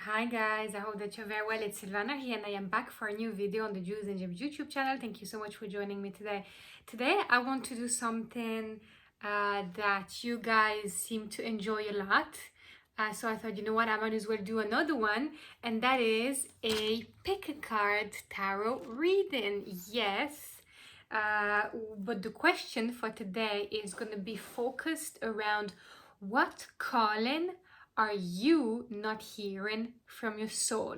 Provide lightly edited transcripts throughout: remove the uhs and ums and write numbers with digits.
Hi guys, I hope that you're very well. It's Sylvana here and I am back for a new video on the Jewels and Gems YouTube channel. Thank you so much for joining me today. Today I want to do something that you guys seem to enjoy a lot. So I thought, you know what, I might as well do another one, and that is a pick a card tarot reading. Yes. But the question for today is going to be focused around what calling are you not hearing from your soul?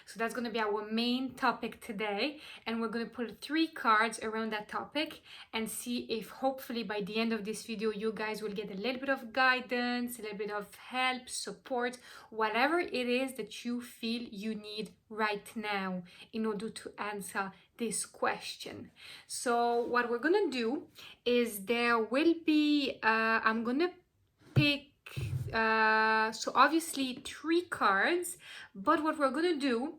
So that's going to be our main topic today, and we're going to put 3 cards around that topic and see if hopefully by the end of this video you guys will get a little bit of guidance, a little bit of help, support, whatever it is that you feel you need right now in order to answer this question. So what we're going to do is there will be I'm going to pick so obviously 3 cards, but what we're gonna do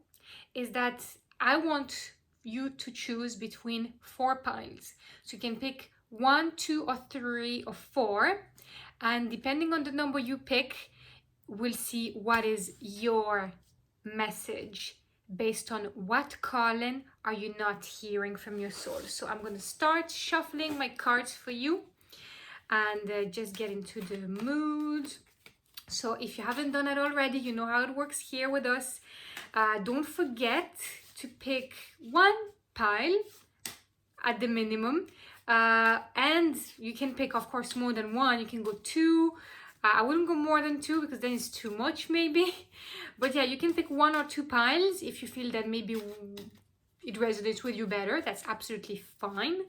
is that I want you to choose between 4 piles. So you can pick 1, 2, or 3, or 4, and depending on the number you pick, we'll see what is your message based on what calling are you not hearing from your soul. So I'm gonna start shuffling my cards for you and just get into the mood. So if you haven't done it already, you know how it works here with us. Don't forget to pick 1 pile at the minimum, and you can pick, of course, more than 1. You can go 2. I wouldn't go more than 2 because then it's too much maybe, but yeah, you can pick 1 or 2 piles if you feel that maybe it resonates with you better. That's absolutely fine.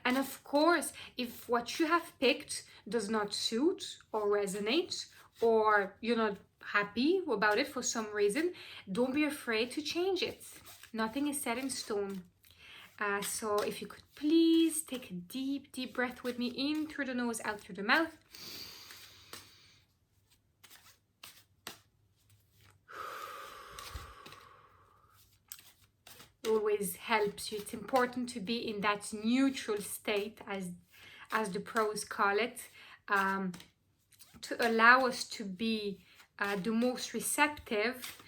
And of course, if what you have picked does not suit or resonate, or you're not happy about it for some reason, don't be afraid to change it. Nothing is set in stone. So if you could please take a deep breath with me, in through the nose, out through the mouth. Always helps you. It's important to be in that neutral state, as the pros call it, to allow us to be the most receptive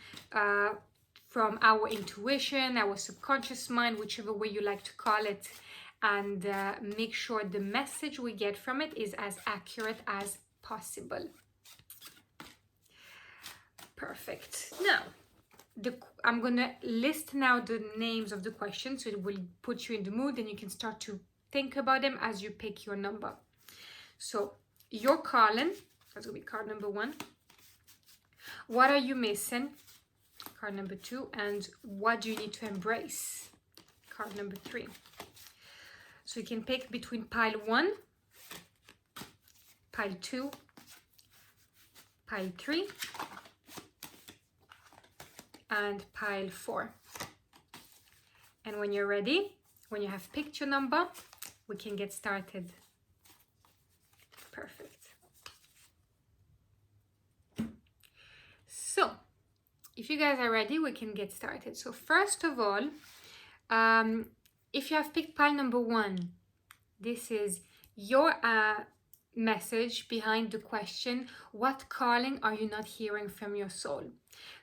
from our intuition, our subconscious mind, whichever way you like to call it, and make sure the message we get from it is as accurate as possible. Perfect. Now, I'm gonna list now the names of the questions, so it will put you in the mood and you can start to think about them as you pick your number. So your calling, that's gonna be card number 1. What are you missing? Card number 2. And what do you need to embrace? Card number 3. So you can pick between pile 1, pile 2, pile 3, and pile 4. And when you're ready, when you have picked your number, we can get started. Perfect. So if you guys are ready, we can get started. So first of all, if you have picked pile number 1, this is your message behind the question, what calling are you not hearing from your soul?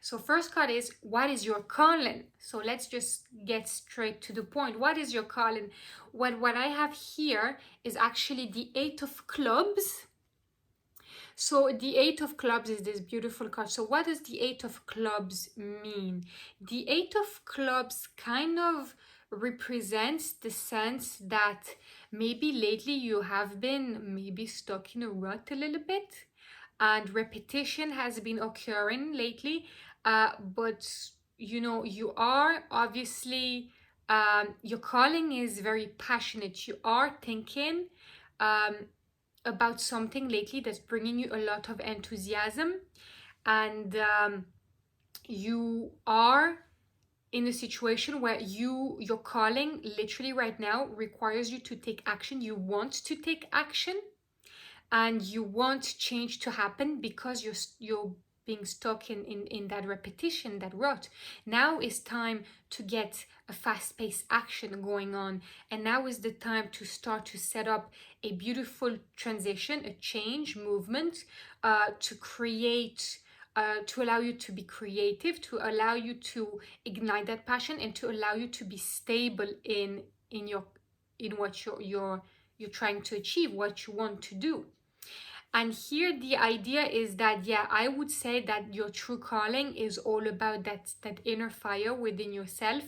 So first card is, what is your calling? So let's just get straight to the point. What is your calling? What I have here is actually the 8 of clubs. So the 8 of clubs is this beautiful card. So what does the 8 of clubs mean? The 8 of clubs kind of represents the sense that maybe lately you have been maybe stuck in a rut a little bit, and repetition has been occurring lately, but you know, you are obviously your calling is very passionate. You are thinking about something lately that's bringing you a lot of enthusiasm, and you are in a situation where your calling literally right now requires you to take action. You want to take action and you want change to happen because you're being stuck in that repetition, that rut. Now is time to get a fast-paced action going on, and now is the time to start to set up a beautiful transition, a change movement, to create to allow you to be creative, to allow you to ignite that passion, and to allow you to be stable in what you're trying to achieve, what you want to do. And here the idea is that, yeah, I would say that your true calling is all about that inner fire within yourself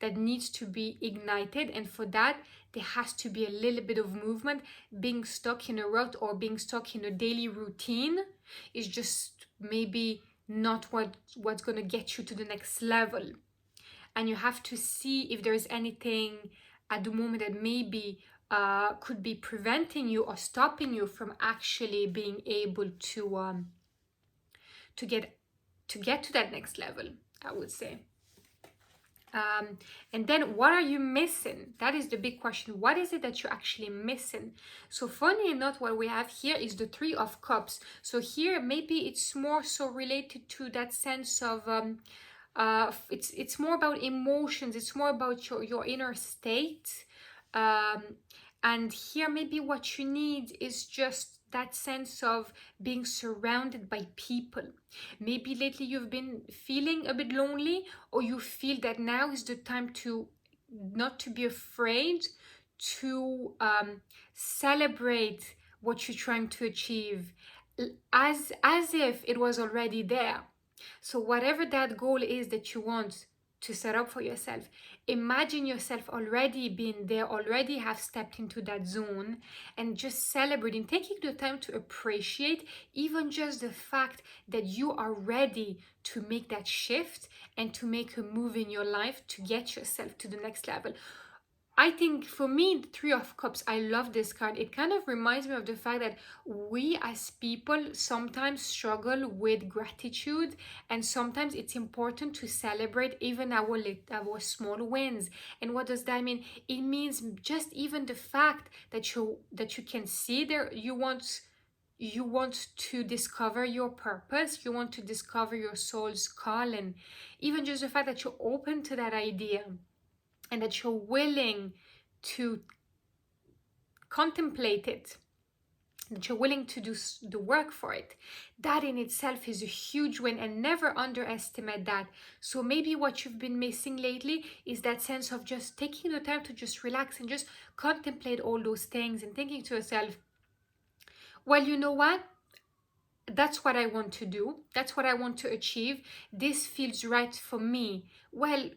that needs to be ignited. And for that, there has to be a little bit of movement. Being stuck in a rut or being stuck in a daily routine is just maybe not what's going to get you to the next level. And you have to see if there is anything at the moment that maybe could be preventing you or stopping you from actually being able to get to that next level, I would say. And then what are you missing? That is the big question. What is it that you're actually missing? So funny enough, what we have here is the Three of Cups. So here maybe it's more so related to that sense of it's more about emotions, it's more about your inner state. And here maybe what you need is just that sense of being surrounded by people. Maybe lately you've been feeling a bit lonely, or you feel that now is the time to not to be afraid to celebrate what you're trying to achieve, as if it was already there. So whatever that goal is that you want to set up for yourself, imagine yourself already being there, already have stepped into that zone, and just celebrating, taking the time to appreciate even just the fact that you are ready to make that shift and to make a move in your life to get yourself to the next level. I think for me, the Three of Cups, I love this card. It kind of reminds me of the fact that we as people sometimes struggle with gratitude, and sometimes it's important to celebrate even our small wins. And what does that mean? It means just even the fact that you can see there, you want to discover your purpose, you want to discover your soul's calling. Even just the fact that you're open to that idea, and that you're willing to contemplate it, that you're willing to do the work for it, that in itself is a huge win, and never underestimate that. So maybe what you've been missing lately is that sense of just taking the time to just relax and just contemplate all those things, and thinking to yourself, well, you know what? That's what I want to do. That's what I want to achieve. This feels right for me. Well,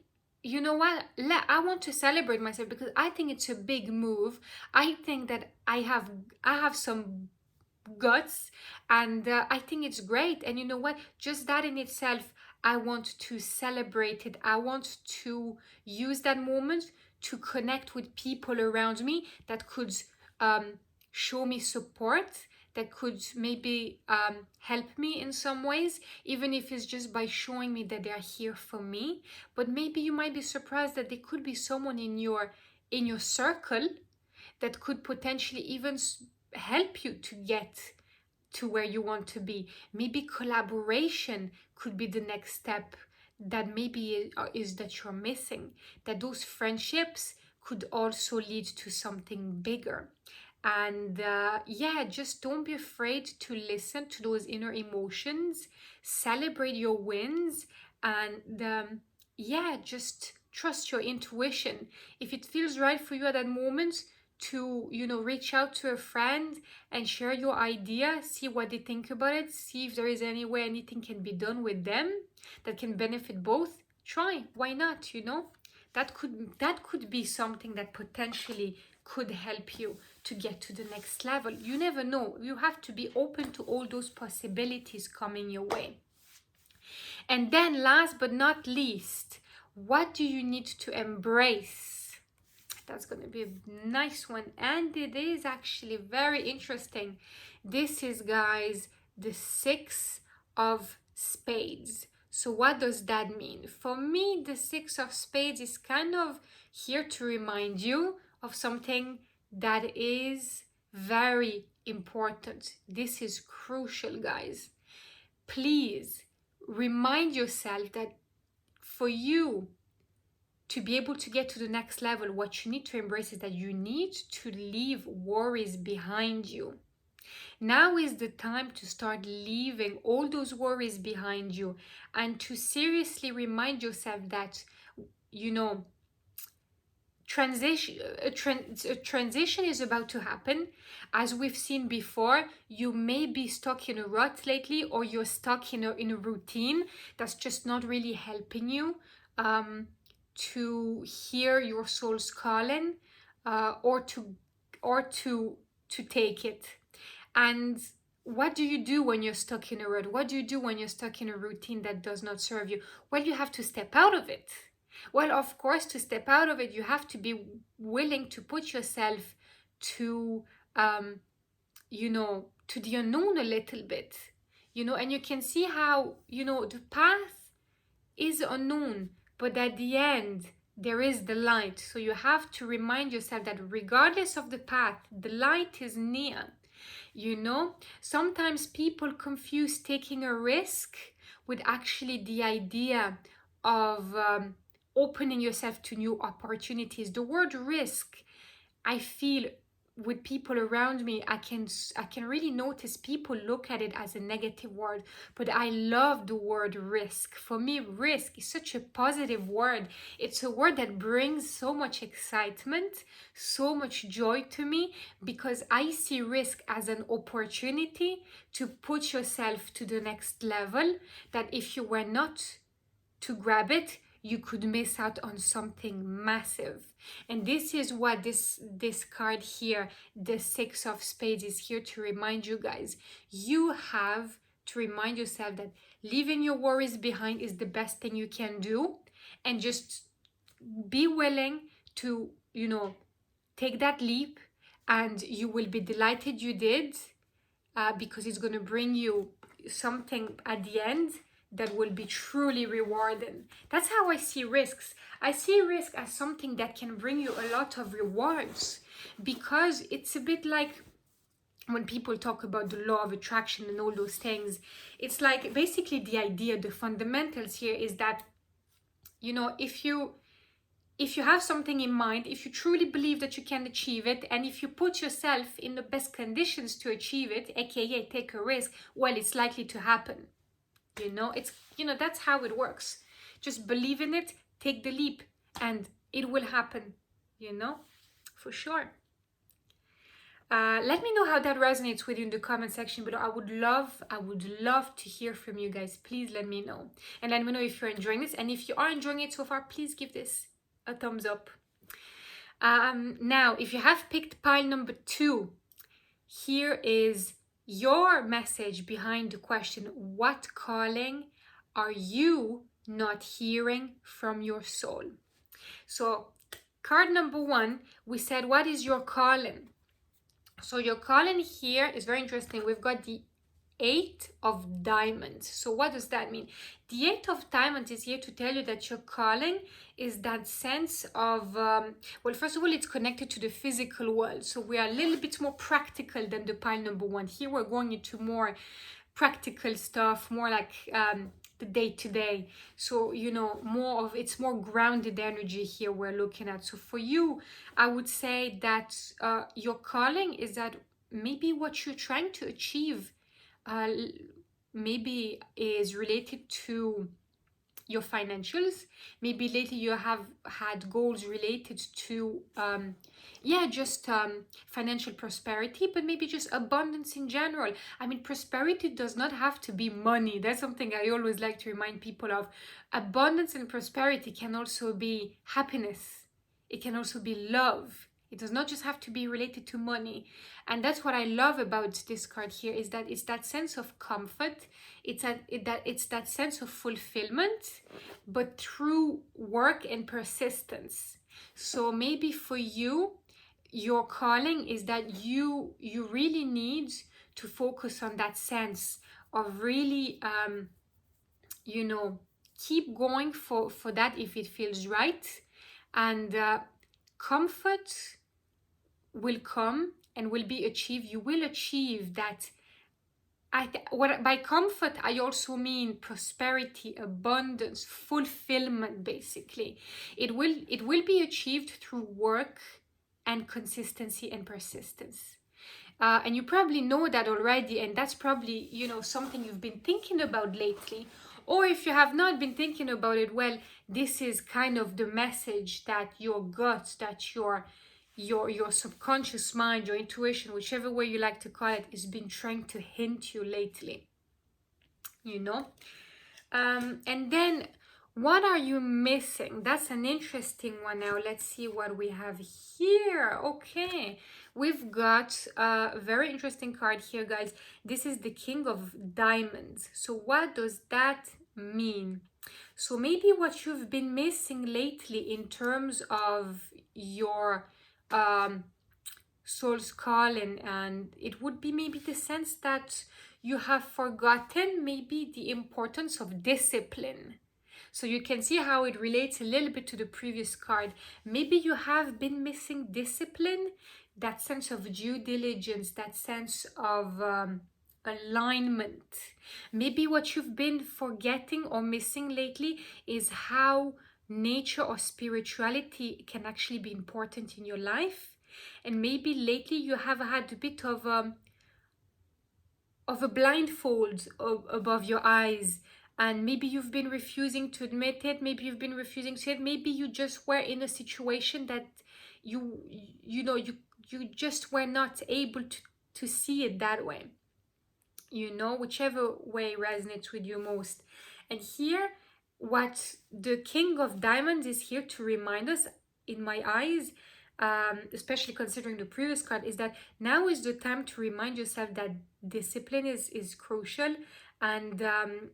you know what? I want to celebrate myself because I think it's a big move. I think that I have some guts, and I think it's great. And you know what? Just that in itself, I want to celebrate it. I want to use that moment to connect with people around me that could show me support, that could maybe help me in some ways, even if it's just by showing me that they're here for me. But maybe you might be surprised that there could be someone in your circle that could potentially even help you to get to where you want to be. Maybe collaboration could be the next step that maybe is that you're missing, that those friendships could also lead to something bigger. And yeah, just don't be afraid to listen to those inner emotions, celebrate your wins, and yeah, just trust your intuition. If it feels right for you at that moment to, reach out to a friend and share your idea, see what they think about it, see if there is any way anything can be done with them that can benefit both, try. Why not? That could be something that potentially could help you to get to the next level. You never know. You have to be open to all those possibilities coming your way. And then last but not least, what do you need to embrace? That's going to be a nice one, and it is actually very interesting. This is, guys, the Six of Spades. So what does that mean? For me, the Six of Spades is kind of here to remind you of something that is very important. This is crucial, guys. Please remind yourself that for you to be able to get to the next level, what you need to embrace is that you need to leave worries behind you. Now is the time to start leaving all those worries behind you and to seriously remind yourself that, you know, a transition is about to happen. As we've seen before, you may be stuck in a rut lately, or you're stuck in a routine that's just not really helping you to hear your soul's calling, or to take it. And what do you do when you're stuck in a rut? What do you do when you're stuck in a routine that does not serve you? Well, you have to step out of it. Well, of course, to step out of it, you have to be willing to put yourself to, to the unknown a little bit, and you can see how, the path is unknown, but at the end, there is the light. So you have to remind yourself that regardless of the path, the light is near. Sometimes people confuse taking a risk with actually the idea of opening yourself to new opportunities. The word risk, I feel, with people around me, I can really notice people look at it as a negative word, but I love the word risk. For me, risk is such a positive word. It's a word that brings so much excitement, so much joy to me, because I see risk as an opportunity to put yourself to the next level, that if you were not to grab it, you could miss out on something massive. And this is what this card here, the Six of Spades, is here to remind you guys. You have to remind yourself that leaving your worries behind is the best thing you can do, and just be willing to, take that leap, and you will be delighted you did, because it's going to bring you something at the end that will be truly rewarding. That's how I see risks. I see risk as something that can bring you a lot of rewards, because it's a bit like when people talk about the law of attraction and all those things. It's like basically the idea, the fundamentals here is that, if you have something in mind, if you truly believe that you can achieve it, and if you put yourself in the best conditions to achieve it, aka take a risk, well, it's likely to happen. That's how it works. Just believe in it, take the leap, and it will happen, for sure. Let me know how that resonates with you in the comment section below. I would love to hear from you guys. Please let me know. And let me know if you're enjoying this. And if you are enjoying it so far, please give this a thumbs up. Now, if you have picked pile number 2, here is your message behind the question: what calling are you not hearing from your soul? So card number 1, we said, what is your calling? So your calling here is very interesting. We've got the 8 of Diamonds. So what does that mean? The 8 of Diamonds is here to tell you that your calling is that sense of, well, first of all, it's connected to the physical world. So we are a little bit more practical than the pile number 1. Here we're going into more practical stuff, more like the day-to-day. So, it's more grounded energy here we're looking at. So for you, I would say that your calling is that maybe what you're trying to achieve maybe is related to your financials. Maybe lately you have had goals related to financial prosperity, but maybe just abundance in general. I mean, prosperity does not have to be money. That's something I always like to remind people of. Abundance and prosperity can also be happiness. It can also be love. It does not just have to be related to money. And that's what I love about this card here, is that it's that sense of comfort. It's that sense of fulfillment, but through work and persistence. So maybe for you, your calling is that you really need to focus on that sense of really, keep going for that if it feels right. And comfort will come and will be achieved. You will achieve that. By comfort, I also mean prosperity, abundance, fulfillment, basically. It will be achieved through work and consistency and persistence. And you probably know that already, and that's probably, you know, something you've been thinking about lately. Or if you have not been thinking about it, well, this is kind of the message that your gut, that your subconscious mind, your intuition, whichever way you like to call it, has been trying to hint you lately, you know. And then what are you missing? That's an interesting one. Now let's see what we have here. Okay, we've got a very interesting card here, guys. This is the King of Diamonds. So what does that mean? So maybe what you've been missing lately in terms of your soul's calling, and it would be maybe the sense that you have forgotten maybe the importance of discipline. So you can see how it relates a little bit to the previous card. Maybe you have been missing discipline, that sense of due diligence, that sense of alignment. Maybe what you've been forgetting or missing lately is how nature or spirituality can actually be important in your life. And maybe lately you have had a bit of a blindfold above your eyes, and maybe you've been refusing to admit it. Maybe you've been refusing to say it. Maybe you just were in a situation that you just were not able to see it that way, you know, whichever way resonates with you most. And here, what the King of Diamonds is here to remind us, in my eyes, especially considering the previous card, is that now is the time to remind yourself that discipline is crucial, and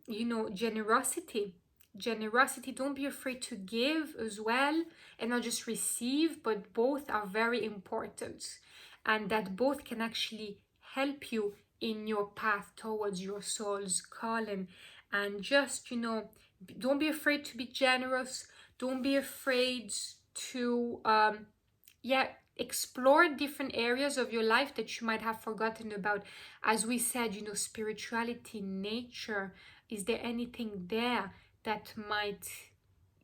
you know, generosity, don't be afraid to give as well, and not just receive, but both are very important, and that both can actually help you in your path towards your soul's calling. And just, you know, don't be afraid to be generous. Don't be afraid to explore different areas of your life that you might have forgotten about. As we said, you know, spirituality, nature, is there anything there that might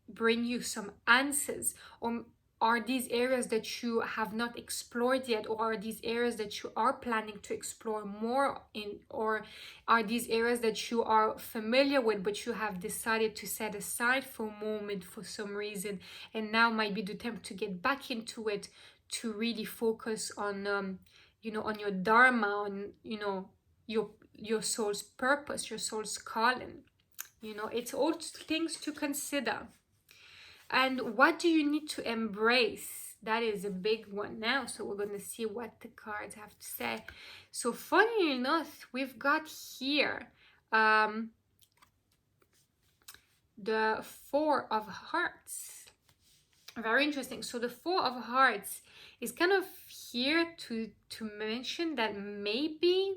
bring you some answers? Or are these areas that you have not explored yet, or are these areas that you are planning to explore more in, or are these areas that you are familiar with but you have decided to set aside for a moment for some reason, and now might be the time to get back into it, to really focus on you know, on your dharma, on, you know, your soul's purpose, your soul's calling. You know, it's all things to consider. And what do you need to embrace? That is a big one now. So we're going to see what the cards have to say. So funny enough, we've got here the Four of Hearts. Very interesting. So the Four of Hearts is kind of here to mention that maybe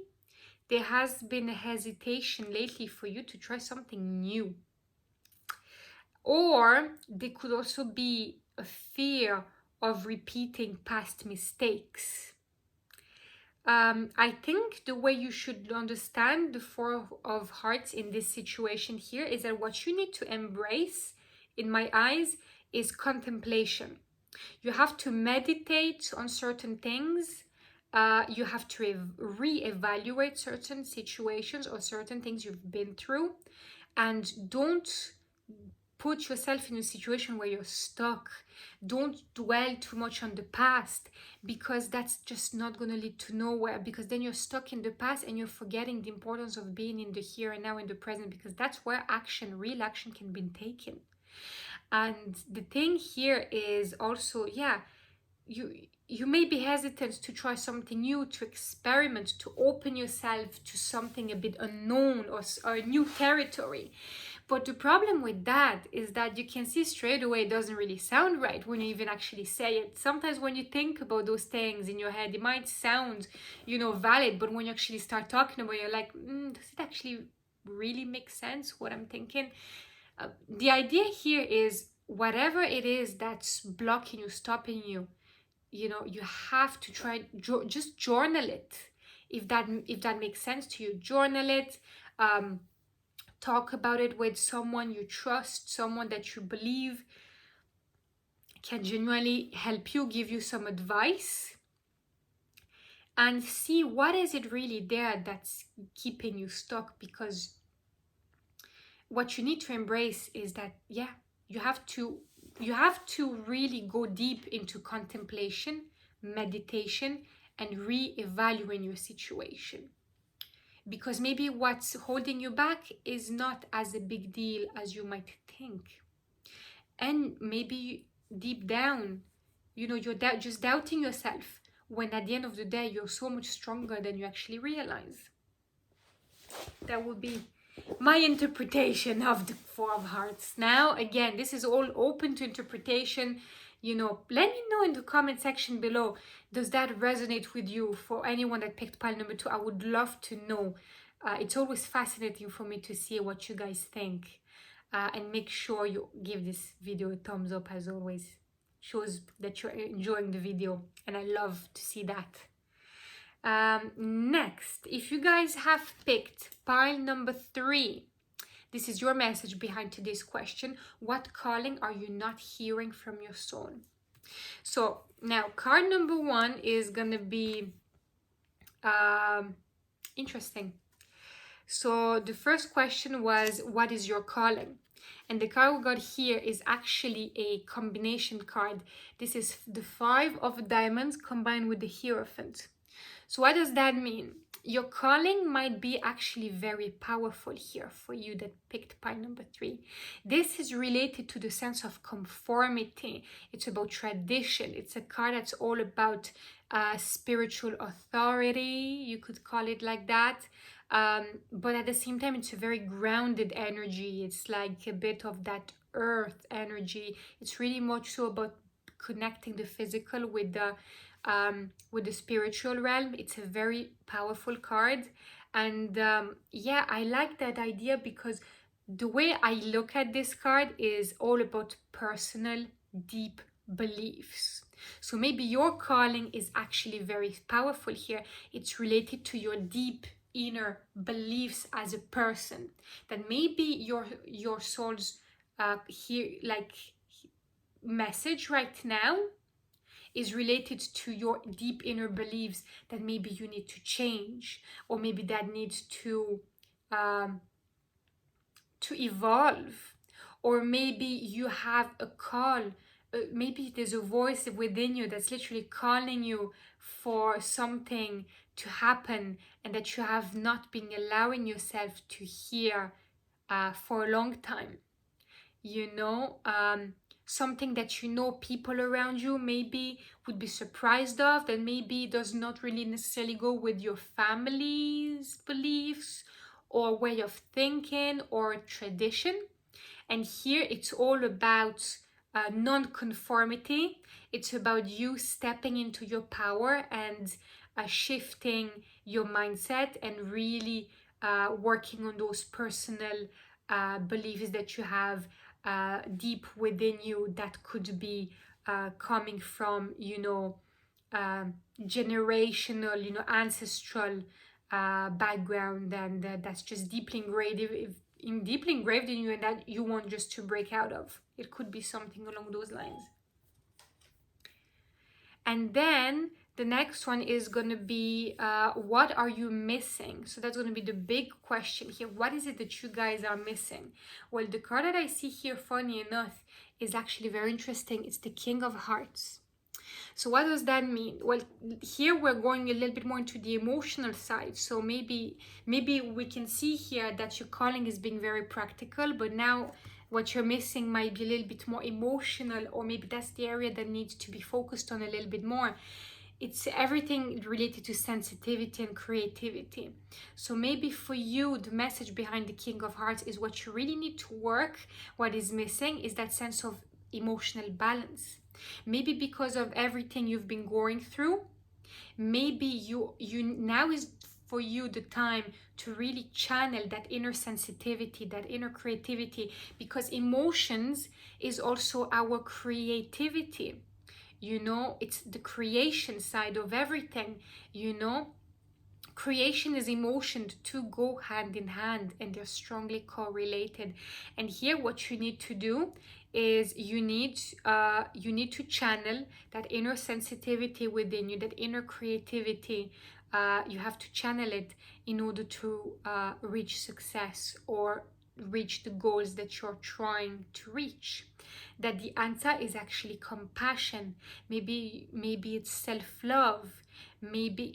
there has been a hesitation lately for you to try something new. Or there could also be a fear of repeating past mistakes. I think the way you should understand the Four of Hearts in this situation here is that what you need to embrace, in my eyes, is contemplation. You have to meditate on certain things. You have to re-evaluate certain situations or certain things you've been through, and don't put yourself in a situation where you're stuck. Don't dwell too much on the past, because that's just not going to lead to nowhere, because then you're stuck in the past and you're forgetting the importance of being in the here and now, in the present, because that's where real action can be taken. And the thing here is also, you may be hesitant to try something new, to experiment, to open yourself to something a bit unknown or new territory. But the problem with that is that you can see straight away it doesn't really sound right when you even actually say it. Sometimes when you think about those things in your head, it might sound, you know, valid, but when you actually start talking about it, you're like, does it actually really make sense what I'm thinking? The idea here is whatever it is that's blocking you, stopping you, you know, you have to try, just journal it. If that makes sense to you, journal it. Talk about it with someone you trust, someone that you believe can genuinely help you, give you some advice. and see what is it really there that's keeping you stuck. Because what you need to embrace is that, yeah, you have to really go deep into contemplation, meditation, and re-evaluating your situation. Because maybe what's holding you back is not as a big deal as you might think. And maybe deep down, you're just doubting yourself, when at the end of the day, you're so much stronger than you actually realize. That would be my interpretation of the Four of Hearts. Now, again, this is all open to interpretation. Let me know in the comment section below, does that resonate with you? For anyone that picked pile number 2, I would love to know. It's always fascinating for me to see what you guys think. And make sure you give this video a thumbs up, as always. Shows that you're enjoying the video, and I love to see that. Next, if you guys have picked pile number 3, this is your message behind today's question. What calling are you not hearing from your soul? So now card number 1 is gonna be interesting. So the first question was, what is your calling? And the card we got here is actually a combination card. This is the 5 of Diamonds combined with the Hierophant. So what does that mean? Your calling might be actually very powerful here for you that picked pile number 3. This is related to the sense of conformity. It's about tradition. It's a card that's all about spiritual authority. You could call it like that. But at the same time, it's a very grounded energy. It's like a bit of that earth energy. It's really much so about connecting the physical with the spiritual realm. It's a very powerful card. And yeah, I like that idea, because the way I look at this card is all about personal, deep beliefs. So maybe your calling is actually very powerful here. It's related to your deep inner beliefs as a person, that maybe your soul's here like message right now is related to your deep inner beliefs, that maybe you need to change, or maybe that needs to evolve, or maybe you have a call. Maybe there's a voice within you that's literally calling you for something to happen, and that you have not been allowing yourself to hear for a long time. Something that people around you maybe would be surprised of, that maybe does not really necessarily go with your family's beliefs or way of thinking or tradition. And here it's all about non-conformity. It's about you stepping into your power and shifting your mindset, and really working on those personal beliefs that you have deep within you, that could be coming from generational, ancestral background, and that's just deeply engraved in you, and that you want just to break out of. It could be something along those lines. And then the next one is going to be, what are you missing? So that's going to be the big question here. What is it that you guys are missing? Well, the card that I see here, funny enough, is actually very interesting. It's the King of Hearts. So what does that mean? Well, here we're going a little bit more into the emotional side. So maybe we can see here that your calling is being very practical, but now what you're missing might be a little bit more emotional, or maybe that's the area that needs to be focused on a little bit more. It's everything related to sensitivity and creativity. So maybe for you, the message behind the King of Hearts is what you really need to work. What is missing is that sense of emotional balance. Maybe because of everything you've been going through, maybe you now is for you the time to really channel that inner sensitivity, that inner creativity, because emotions is also our creativity. It's the creation side of everything. Creation is emotion, to go hand in hand, and they're strongly correlated. And here what you need to do is you need to channel that inner sensitivity within you, that inner creativity. You have to channel it in order to reach success or reach the goals that you're trying to reach. That the answer is actually compassion. Maybe it's self-love. Maybe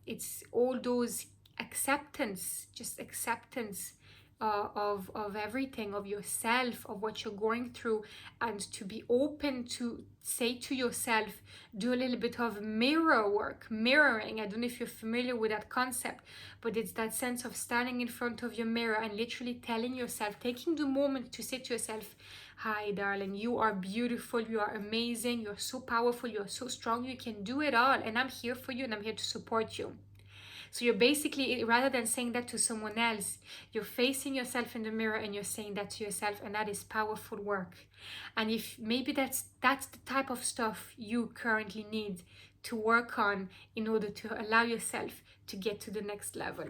it's all those acceptance, just acceptance of everything, of yourself, of what you're going through, and to be open to say to yourself, do a little bit of mirror work, mirroring. I don't know if you're familiar with that concept, but it's that sense of standing in front of your mirror and literally telling yourself, taking the moment to say to yourself, hi darling, you are beautiful, you are amazing, you're so powerful, you're so strong, you can do it all, and I'm here for you and I'm here to support you. So you're basically, rather than saying that to someone else, you're facing yourself in the mirror and you're saying that to yourself, and that is powerful work. And if maybe that's the type of stuff you currently need to work on in order to allow yourself to get to the next level.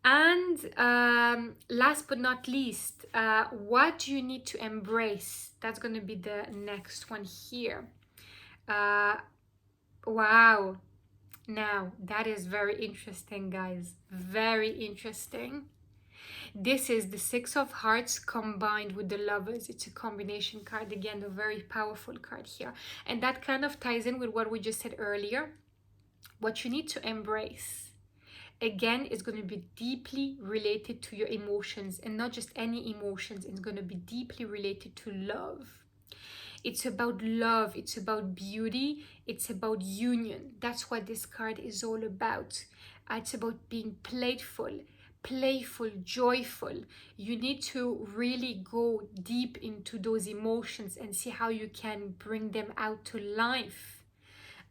And last but not least, what do you need to embrace? That's going to be the next one here. Wow. Now, that is very interesting, guys. Very interesting. This is the Six of Hearts combined with the Lovers. It's a combination card. Again, a very powerful card here. And that kind of ties in with what we just said earlier. What you need to embrace, again, is going to be deeply related to your emotions, and not just any emotions. It's going to be deeply related to love. It's about love, it's about beauty, it's about union. That's what this card is all about. It's about being playful, joyful. You need to really go deep into those emotions and see how you can bring them out to life.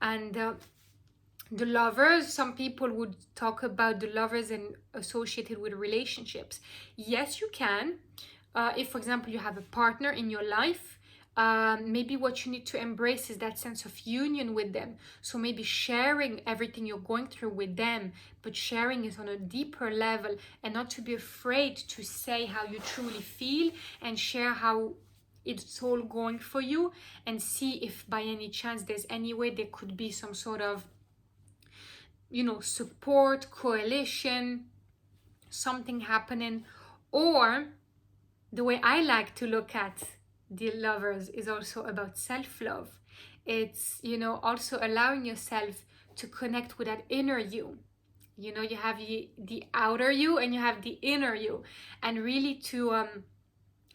And the Lovers, some people would talk about the Lovers and associated with relationships. Yes, you can. If, for example, you have a partner in your life, maybe what you need to embrace is that sense of union with them. So maybe sharing everything you're going through with them, but sharing it on a deeper level, and not to be afraid to say how you truly feel and share how it's all going for you, and see if by any chance there's any way there could be some sort of, support, coalition, something happening. Or the way I like to look at the Lovers is also about self-love. It's, also allowing yourself to connect with that inner you. You have the outer you and you have the inner you, and really to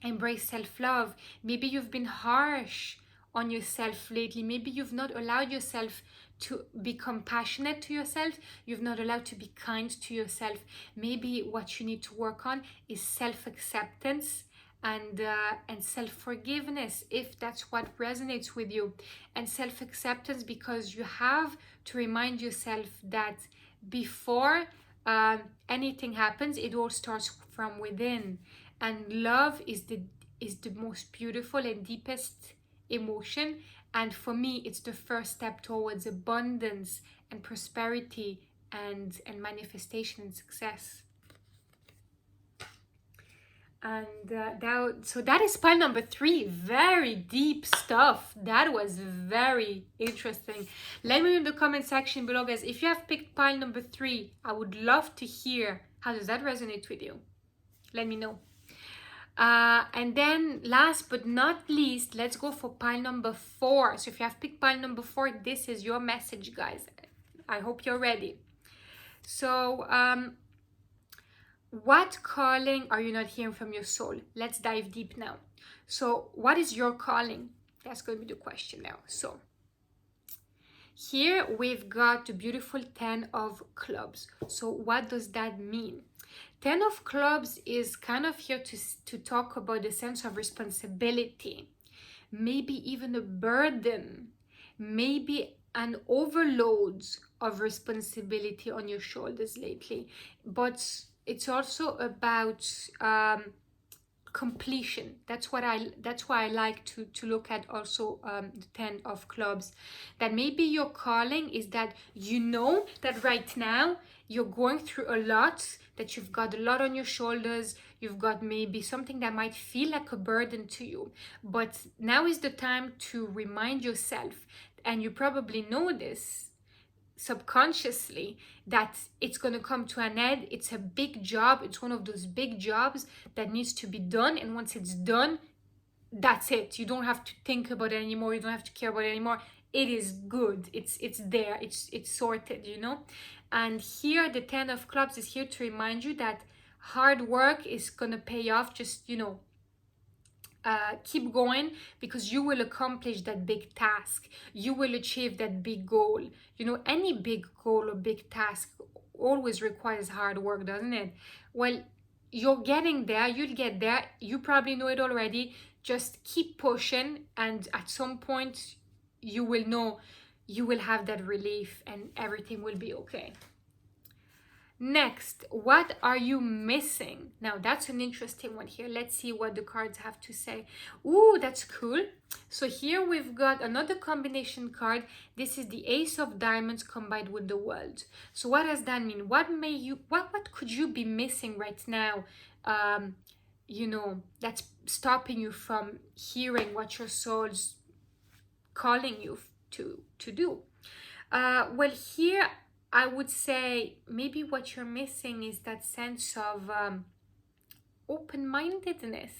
embrace self-love. Maybe you've been harsh on yourself lately. Maybe you've not allowed yourself to be compassionate to yourself. You've not allowed to be kind to yourself. Maybe what you need to work on is self-acceptance and self-forgiveness, if that's what resonates with you. And self-acceptance, because you have to remind yourself that before anything happens, it all starts from within. And love is the most beautiful and deepest emotion. And for me, it's the first step towards abundance and prosperity and manifestation and success. And so that is pile number 3. Very deep stuff. That was very interesting. Let me know in the comment section below, guys, if you have picked pile number 3. I would love to hear, how does that resonate with you? Let me know. And then last but not least, let's go for pile number 4. So if you have picked pile number 4, this is your message, guys. I hope you're ready. So what calling are you not hearing from your soul? Let's dive deep now. So what is your calling? That's going to be the question now. So here we've got the beautiful 10 of clubs. So what does that mean? 10 of clubs is kind of here to talk about the sense of responsibility, maybe even a burden, maybe an overload of responsibility on your shoulders lately. But it's also about completion. That's why I like to look at also the 10 of clubs. That maybe your calling is that that right now you're going through a lot, that you've got a lot on your shoulders, You've got maybe something that might feel like a burden to you. But now is the time to remind yourself, and you probably know this subconsciously, that it's going to come to an end. It's a big job. It's one of those big jobs that needs to be done. And once it's done, that's it. You don't have to think about it anymore. You don't have to care about it anymore. It is good. It's there. It's sorted, you know. And here the 10 of clubs is here to remind you that hard work is going to pay off. Just, you know, keep going, because you will accomplish that big task. You will achieve that big goal. You know, any big goal or big task always requires hard work, doesn't it? Well, you're getting there. You'll get there. You probably know it already. Just keep pushing, and at some point you will know, you will have that relief and everything will be okay. Next, what are you missing? Now that's an interesting one here. Let's see what the cards have to say. Ooh, that's cool. So here we've got another combination card. This is the Ace of Diamonds combined with the World. So what does that mean? What could you be missing right now? You know, that's stopping you from hearing what your soul's calling you to do. Well, here I would say maybe what you're missing is that sense of open-mindedness.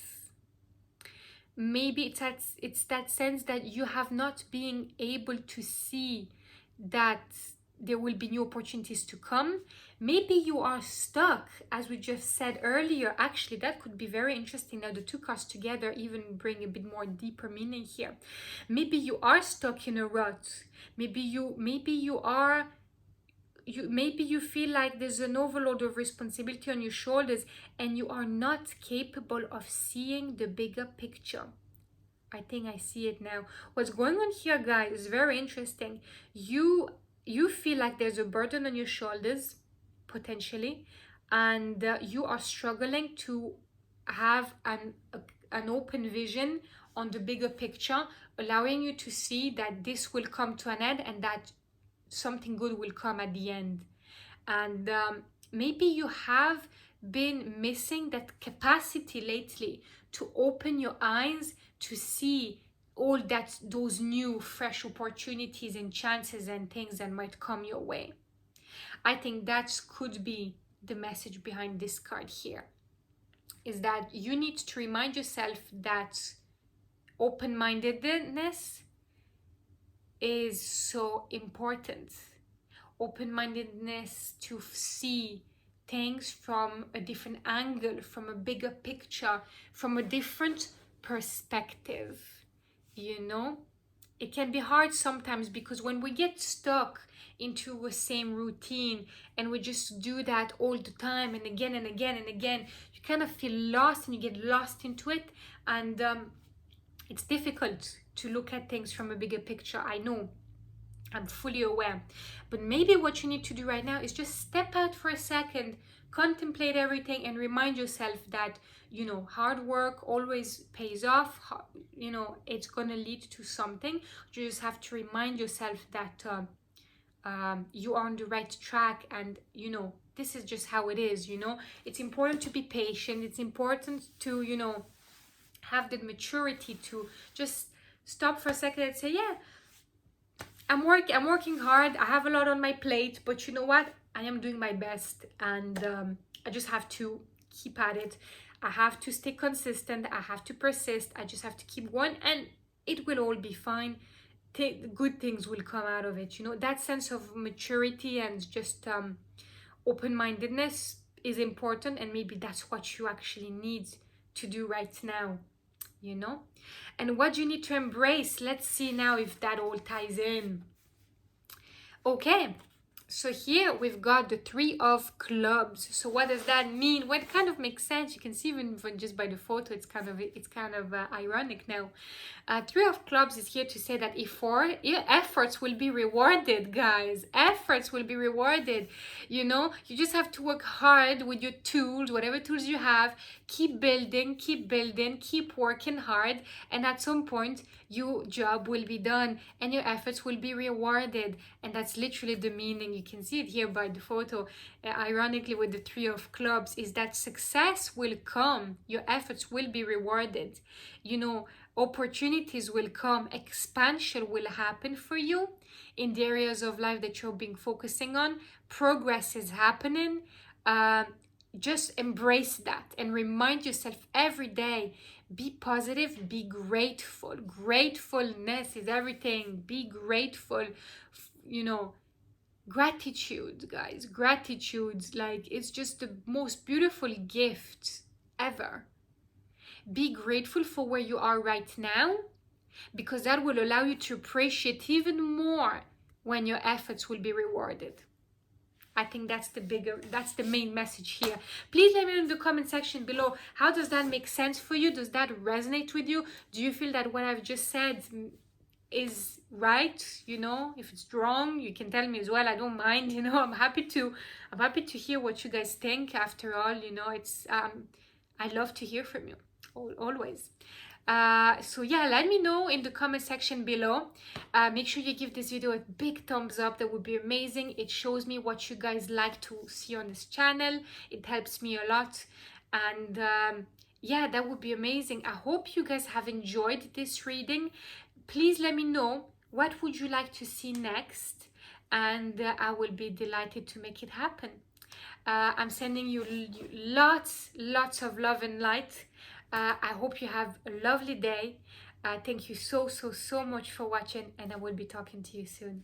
Maybe it's that sense that you have not been able to see that there will be new opportunities to come. Maybe you are stuck, as we just said earlier. Actually, that could be very interesting. Now the two cards together even bring a bit more deeper meaning here. Maybe you are stuck in a rut. Maybe you feel like there's an overload of responsibility on your shoulders and you are not capable of seeing the bigger picture. I think I see it now. What's going on here, guys, is very interesting. You feel like there's a burden on your shoulders, potentially, and you are struggling to have an open vision on the bigger picture, allowing you to see that this will come to an end and that something good will come at the end. And maybe you have been missing that capacity lately to open your eyes to see all those new fresh opportunities and chances and things that might come your way. I think that could be the message behind this card here, is that you need to remind yourself that open-mindedness is so important. Open-mindedness to see things from a different angle, from a bigger picture, from a different perspective. You know, it can be hard sometimes because when we get stuck into a same routine and we just do that all the time and again and again and again, you kind of feel lost and you get lost into it, and it's difficult to look at things from a bigger picture. I know, I'm fully aware, but maybe what you need to do right now is just step out for a second, contemplate everything, and remind yourself that, you know, hard work always pays off. You know, it's gonna lead to something. You just have to remind yourself that you are on the right track, and you know, this is just how it is. You know, it's important to be patient. It's important to, you know, have the maturity to just stop for a second and say, yeah, I'm working hard. I have a lot on my plate, but you know what? I am doing my best, and I just have to keep at it. I have to stay consistent. I have to persist. I just have to keep going, and it will all be fine. Good things will come out of it. You know, that sense of maturity and just open-mindedness is important, and maybe that's what you actually need to do right now. You know, and what you need to embrace. Let's see now if that all ties in. Okay, so here we've got the 3 of clubs. So what does that mean? Well, it kind of makes sense. You can see even just by the photo, it's kind of ironic now. 3 of clubs is here to say that efforts will be rewarded, guys. Efforts will be rewarded. You know, you just have to work hard with your tools, whatever tools you have. Keep building, keep working hard, and at some point your job will be done and your efforts will be rewarded. And that's literally the meaning. You can see it here by the photo, ironically with the 3 of clubs, is that success will come, your efforts will be rewarded, you know, opportunities will come, expansion will happen for you in the areas of life that you're being focusing on. Progress is happening. Just embrace that and remind yourself every day, be positive, be grateful. Gratefulness is everything. Be grateful, you know. Gratitude, guys, gratitude, like, it's just the most beautiful gift ever. Be grateful for where you are right now, because that will allow you to appreciate even more when your efforts will be rewarded. I think that's the main message here. Please let me know in the comment section below, how does that make sense for you? Does that resonate with you? Do you feel that what I've just said is right? You know, if it's wrong, you can tell me as well. I don't mind, you know. I'm happy to hear what you guys think. After all, you know, it's I love to hear from you always. So yeah, let me know in the comment section below. Make sure you give this video a big thumbs up. That would be amazing. It shows me what you guys like to see on this channel. It helps me a lot. And yeah, that would be amazing. I hope you guys have enjoyed this reading. Please let me know, what would you like to see next, and I will be delighted to make it happen. I'm sending you lots of love and light. I hope you have a lovely day. Thank you so much for watching, and I will be talking to you soon.